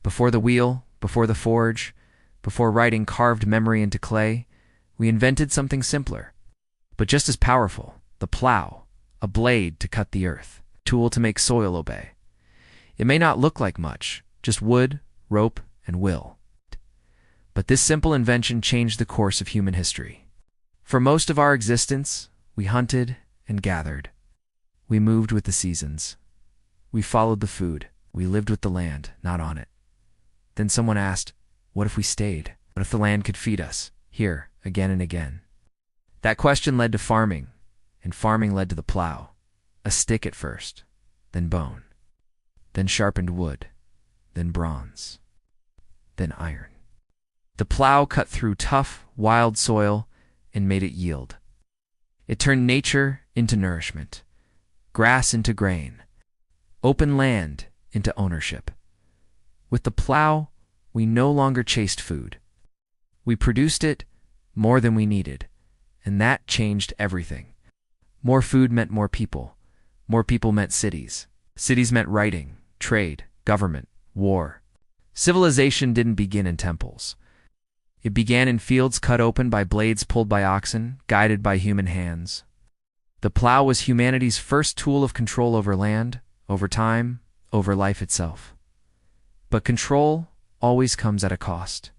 Before the wheel, before the forge, before writing carved memory into clay, we invented something simpler, but just as powerful: the plow, a blade to cut the earth, a tool to make soil obey. It may not look like much, just wood, rope, and will. But this simple invention changed the course of human history. For most of our existence, we hunted and gathered. We moved with the seasons. We followed the food. We lived with the land, not on it. Then someone asked, what if we stayed? What if the land could feed us, here, again and again? That question led to farming, and farming led to the plow. A stick at first, then bone, then sharpened wood, then bronze, then iron. The plow cut through tough, wild soil and made it yield. It turned nature into nourishment, grass into grain, open land into ownership. With the plow, we no longer chased food. We produced it more than we needed, and that changed everything. More food meant more people. More people meant cities. Cities meant writing, trade, government, war. Civilization didn't begin in temples. It began in fields cut open by blades pulled by oxen, guided by human hands. The plow was humanity's first tool of control over land, over time, over life itself. But control always comes at a cost.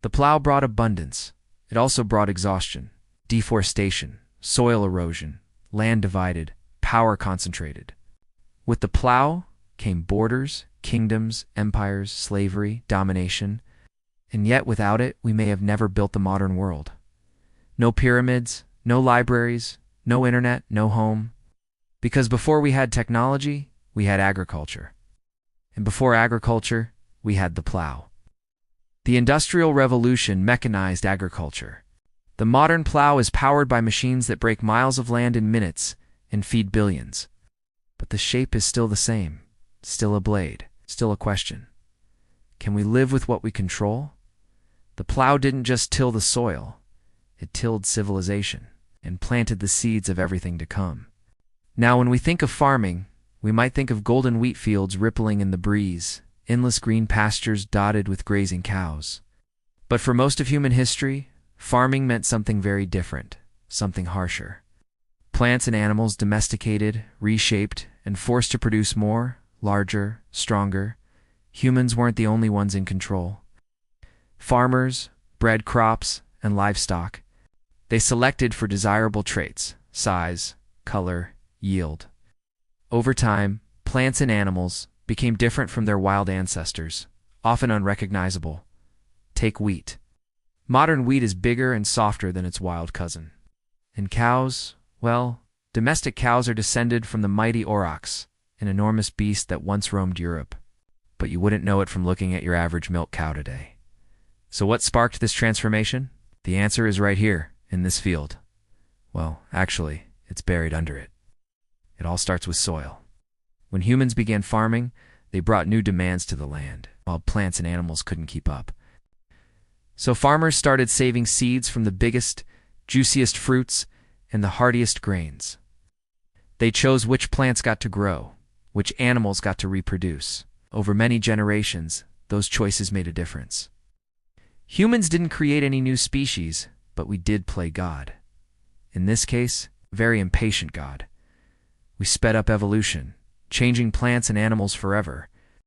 The plow brought abundance. It also brought exhaustion, deforestation, soil erosion, land divided, power concentrated. With the plow came borders, kingdoms, empires, slavery, domination. And yet without it, we may have never built the modern world. No pyramids, no libraries, no internet, no home. Because before we had technology, we had agriculture. And before agriculture, we had the plow. The Industrial Revolution mechanized agriculture. The modern plow is powered by machines that break miles of land in minutes and feed billions. But the shape is still the same, still a blade, still a question. Can we live with what we control? The plow didn't just till the soil, it tilled civilization and planted the seeds of everything to come. Now, when we think of farming, we might think of golden wheat fields rippling in the breeze, endless green pastures dotted with grazing cows. But for most of human history, farming meant something very different, something harsher. Plants and animals domesticated, reshaped, and forced to produce more, larger, stronger. Humans weren't the only ones in control. Farmers bred crops and livestock. They selected for desirable traits: size, color, yield. Over time, plants and animals became different from their wild ancestors, often unrecognizable. Take wheat. Modern wheat is bigger and softer than its wild cousin. And cows, well, domestic cows are descended from the mighty aurochs, an enormous beast that once roamed Europe. But you wouldn't know it from looking at your average milk cow today. So what sparked this transformation? The answer is right here, in this field. Well, actually, it's buried under it. It all starts with soil. When humans began farming, they brought new demands to the land, while plants and animals couldn't keep up. So farmers started saving seeds from the biggest, juiciest fruits and the hardiest grains. They chose which plants got to grow, which animals got to reproduce. Over many generations, those choices made a difference. Humans didn't create any new species, but we did play God. In this case, a very impatient God. We sped up evolution, changing plants and animals forever,